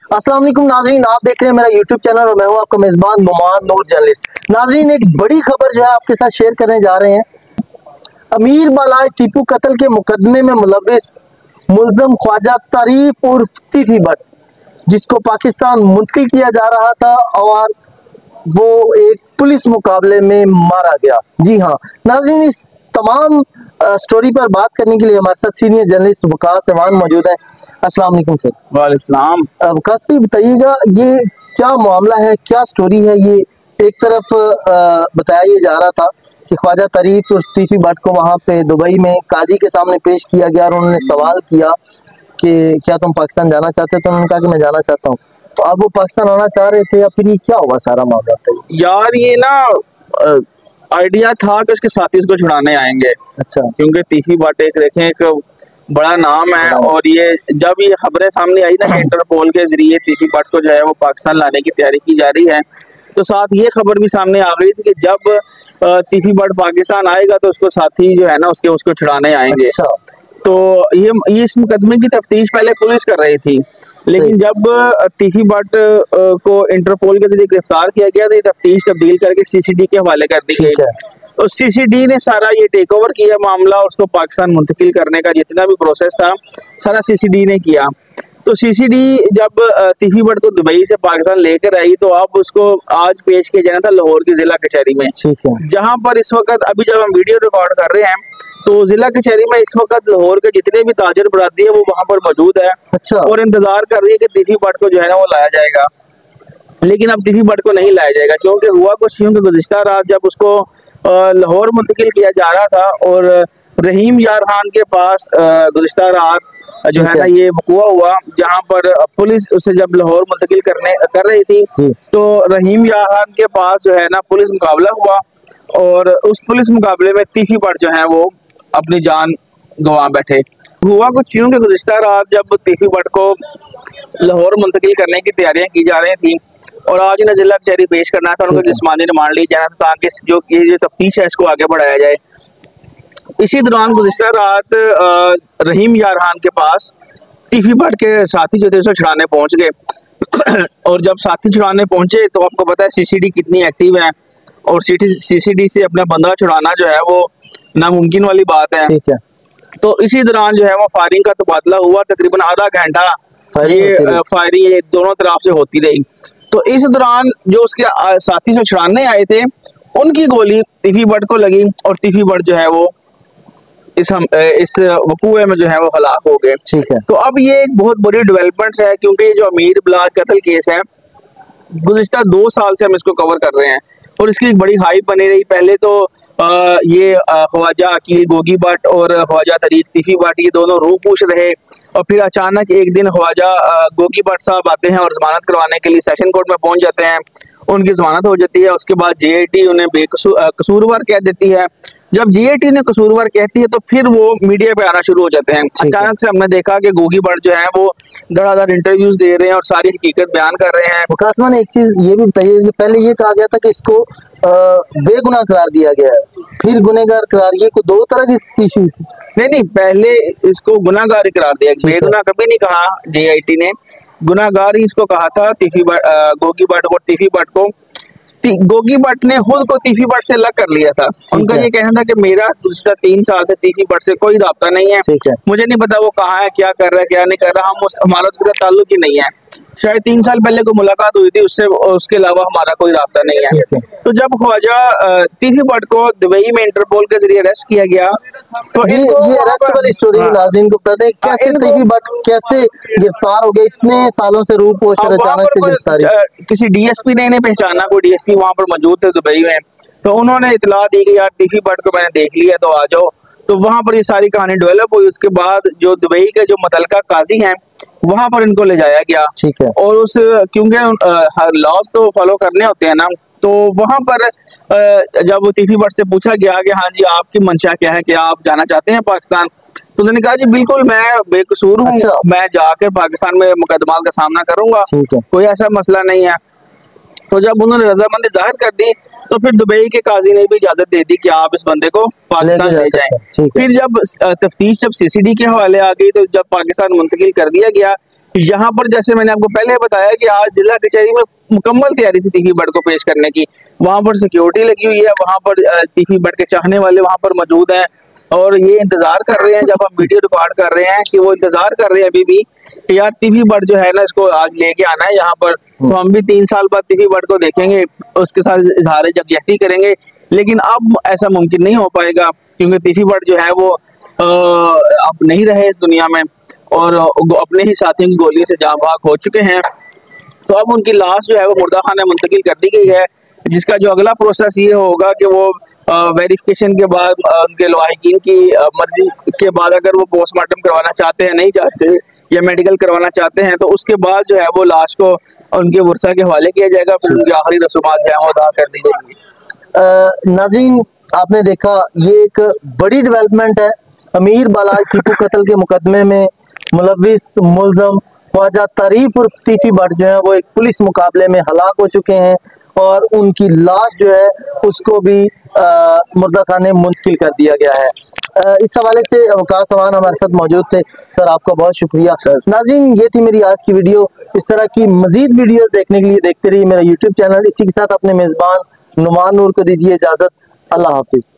अस्सलाम वालेकुम नाजरीन, आप देख रहे हैं मेरा यूट्यूब चैनल और मैं हूं आपका मेजबान नुमान नूर जर्नलिस्ट। नाजरीन, एक बड़ी खबर जो है आपके साथ शेयर करने जा रहे हैं। अमीर मलाय टीपू कत्ल के मुकदमे में मुलविस मुल्जम ख्वाजा तारीफ उर्फ टीफी भट्ट, जिसको पाकिस्तान मुंतकिल किया जा रहा था और वो एक पुलिस मुकाबले में मारा गया। जी हाँ नाजरीन, इस तमाम स्टोरी पर बात करने के लिए हमारे साथ सीनियर जर्नलिस्ट वकास अवान मौजूद है। अस्सलाम वालेकुम सर। वालेकुम। वकास भाई बताइएगा, ये क्या मामला है, क्या स्टोरी है? ये एक तरफ बताया ये जा रहा था कि ख्वाजा तारीफ और टीफी भट्ट को वहाँ पे दुबई में काजी के सामने पेश किया गया और उन्होंने सवाल किया कि क्या तुम पाकिस्तान जाना चाहते हो? तो उन्होंने कहा कि मैं जाना चाहता हूँ। तो अब वो पाकिस्तान आना चाह रहे थे या फिर ये क्या हुआ सारा मामला? था यार ये ना आइडिया था कि उसके साथी उसको छुड़ाने आएंगे। अच्छा, क्योंकि टीफी भट्ट देखें एक बड़ा नाम है और ये जब ये खबरें सामने आई ना कि इंटरपोल के जरिए टीफी भट्ट को जो है वो पाकिस्तान लाने की तैयारी की जा रही है, तो साथ ये खबर भी सामने आ गई थी कि जब टीफी भट्ट पाकिस्तान आएगा तो उसको साथी जो है ना उसको छुड़ाने आएंगे। अच्छा। तो ये इस मुकदमे की तफ्तीश पहले पुलिस कर रही थी, लेकिन जब टीफी भट्ट को इंटरपोल के जरिए गिरफ्तार किया गया तो ये तफ्तीश तब्दील करके सीसीडी के हवाले कर दी गई। तो सीसीडी ने सारा ये टेक ओवर किया मामला और उसको पाकिस्तान मुंतकिल करने का जितना भी प्रोसेस था सारा सीसीडी ने किया। तो सीसीडी जब टीफी भट्ट को दुबई से पाकिस्तान लेकर आई तो अब उसको आज पेश किया जाना था लाहौर की जिला कचहरी में, जहां पर इस वक्त अभी जब हम वीडियो रिकॉर्ड कर रहे हैं तो जिला कचहरी में इस वक्त लाहौर के जितने भी ताजर बरादरी है वो वहां पर मौजूद है। अच्छा। और इंतजार कर रही है कि टीफी भट्ट को जो है ना वो लाया जाएगा, लेकिन अब टीफी भट्ट को नहीं लाया जाएगा क्योंकि हुआ कुछ यूं कि गुज़िश्ता रात जब उसको लाहौर मुंतकिल किया जा रहा था और रहीम यार खान के पास गुज़िश्ता रात जो है ना ये वक़ुआ हुआ, जहां पर पुलिस उसे जब लाहौर मुंतकिल कर रही थी तो रहीम यार खान के पास जो है ना पुलिस मुकाबला हुआ और उस पुलिस मुकाबले में टीफी भट्ट जो है वो अपनी जान गंवा बैठे। हुआ कुछ यूं कि गुज़िश्ता रात जब टीफी भट्ट को लाहौर मुंतकिल करने की तैयारियां की जा रही थी और आज इन्हें जिला कचहरी पेश करना था, उनको जिस्मानी रिमांड लिया जाना था ताकि जो ये तफ्तीश है इसको आगे बढ़ाया जाए। इसी दौरान गुज़िश्ता रात रहीम यार खान के पास टीफी भट्ट के साथी जो थे उसे छुड़ाने पहुंच गए और जब साथी छुड़ाने पहुंचे तो आपको पता है सीसीडी कितनी एक्टिव है और सीसीडी से अपना बंदा छुड़ाना जो है वो नामुमकिन वाली बात है। ठीक है। तो इसी दौरान जो है वो फायरिंग का तबादला हुआ, तकरीबन आधा घंटा ये फायरिंग दोनों तरफ से होती रही। तो इस दौरान जो उसके साथी से छुड़ाने आए थे उनकी गोली टीफी भट्ट को लगी और टीफी भट्ट जो है वो इस वकूए में जो है वो हलाक हो गए। ठीक है। तो अब ये एक बहुत बड़ी डेवलपमेंट्स है क्योंकि ये जो अमीर बिलाल कत्ल केस है गुज़िश्ता 2 साल से हम इसको कवर कर रहे हैं और इसकी एक बड़ी हाइप बनी रही। पहले तो ये ख्वाजा अकील गोगी भट्ट और ख्वाजा तारीफ टीफी भट्ट ये दोनों रूह पूछ रहे और फिर अचानक एक दिन ख्वाजा गोगी भट्ट साहब आते हैं और जमानत करवाने के लिए सेशन कोर्ट में पहुंच जाते हैं, उनकी जमानत हो जाती है। उसके बाद जेएटी उन्हें कसूरवार कह देती है। जब जेएटी ने कसूरवार कहती है तो फिर वो मीडिया पे आना शुरू हो जाते हैं। अचानक से हमने देखा कि गोगी भट्ट जो है वो धड़ाधड़ इंटरव्यूज दे रहे हैं और सारी हकीकत बयान कर रहे हैं। वकासमान एक चीज ये भी बताइए कि पहले ये कहा गया था कि इसको बेगुनाह करार दिया गया है, फिर गुनहगार करार, ये को 2 तरह की इशू थी। नहीं, पहले इसको गुनाहगार करार दिया, बेगुनाह कभी नहीं कहा जेआईटी ने, गुनाहगार ही इसको कहा था गोगी भट्ट और टीफी भट्ट को। गोगी भट्ट ने खुद को टीफी भट्ट से अलग कर लिया था। उनका ये कहना था कि मेरा पिछले 3 साल से टीफी भट्ट से कोई राब्ता नहीं है, मुझे नहीं पता वो कहाँ है, क्या कर रहा है, क्या नहीं कर रहा, हमारा उसके साथ ताल्लुक ही नहीं है। शायद 3 साल पहले कोई मुलाकात हुई थी उससे, उसके अलावा हमारा कोई राब्ता नहीं है। तो जब ख्वाजा टीफी भट्ट को दुबई में इंटरपोल के जरिए अरेस्ट किया गया तो ये अरेस्ट वाली स्टोरी नाज़रीन को पता है कैसे टीफी भट्ट कैसे गिरफ्तार हो गए इतने सालों से रूप पोष और अचानक से गिरफ्तारी? किसी डीएसपी ने इन्हें पहचाना, कोई डीएसपी वहां पर मौजूद थे दुबई में, तो उन्होंने इतला दी कि यार टीफी भट्ट को मैंने देख लिया तो आ जाओ। तो वहां पर ये सारी कहानी डेवलप हुई। उसके बाद जो दुबई के जो मुतलका काजी हैं वहां पर इनको ले जाया गया। ठीक है। और उस क्योंकि लॉज तो फॉलो करने होते हैं ना, तो वहां पर जब टीफी भट्ट से पूछा गया कि हाँ जी आपकी मंशा क्या है, क्या आप जाना चाहते हैं पाकिस्तान, तो उन्होंने कहा जी बिल्कुल मैं बेकसूर हूँ। अच्छा। मैं जाकर पाकिस्तान में मुकदमा का सामना करूंगा, कोई ऐसा मसला नहीं है। तो जब उन्होंने रजामंदी जाहिर कर दी तो फिर दुबई के काजी ने भी इजाजत दे दी कि आप इस बंदे को पाकिस्तान ले जाएं। फिर जब तफ्तीश जब सीसीडी के हवाले आ गई तो जब पाकिस्तान मुंतकिल कर दिया गया यहाँ पर जैसे मैंने आपको पहले बताया कि आज जिला कचहरी में मुकम्मल तैयारी थी तीफी बट को पेश करने की। वहां पर सिक्योरिटी लगी हुई है, वहां पर तीफी बट के चाहने वाले वहां पर मौजूद हैं और ये इंतजार कर रहे हैं, जब हम वीडियो रिकॉर्ड कर रहे हैं कि वो इंतजार कर रहे हैं अभी भी कि यार तीफी बट जो है ना इसको आज लेके आना है यहाँ पर। तो हम भी 3 साल बाद तीफी बट को देखेंगे, उसके साथ इजहार जगजहती करेंगे, लेकिन अब ऐसा मुमकिन नहीं हो पाएगा क्योंकि तीफी बट जो है वो अब नहीं रहे इस दुनिया में और अपने ही साथियों की गोलियों से जाँ भाग हो चुके हैं। तो अब उनकी लाश जो है वो मुर्दा खाना मुंतकिल कर दी गई है, जिसका जो अगला प्रोसेस ये होगा कि वो वेरिफिकेशन के बाद उनके लवाहिकीन की मर्जी के बाद अगर वो पोस्टमार्टम करवाना चाहते हैं, नहीं चाहते या मेडिकल करवाना चाहते हैं, तो उसके बाद जो है वो लाश को उनके वर्सा के हवाले किया जाएगा, फिर उनकी आखिरी रसूमात जो है वो अदा कर दी जाएंगी। नाज़रीन, आपने देखा ये एक बड़ी डेवलपमेंट है। अमीर बालाज टीपू कत्ल के मुकदमे में मुलविस मुलजम ख्वाजा तारीफ और तीफी बट जो है वो एक पुलिस मुकाबले में हलाक हो चुके हैं और उनकी लाश जो है उसको भी मुर्दा खाने मुंतकिल कर दिया गया है। इस हवाले से वकार समान हमारे साथ मौजूद थे। सर, आपका बहुत शुक्रिया। नाज़रीन, ये थी मेरी आज की वीडियो। इस तरह की मजीद वीडियोस देखने के लिए देखते रहिए मेरा यूट्यूब चैनल। इसी के साथ अपने मेज़बान नुमान नूर को दीजिए इजाज़त। अल्लाह हाफिज।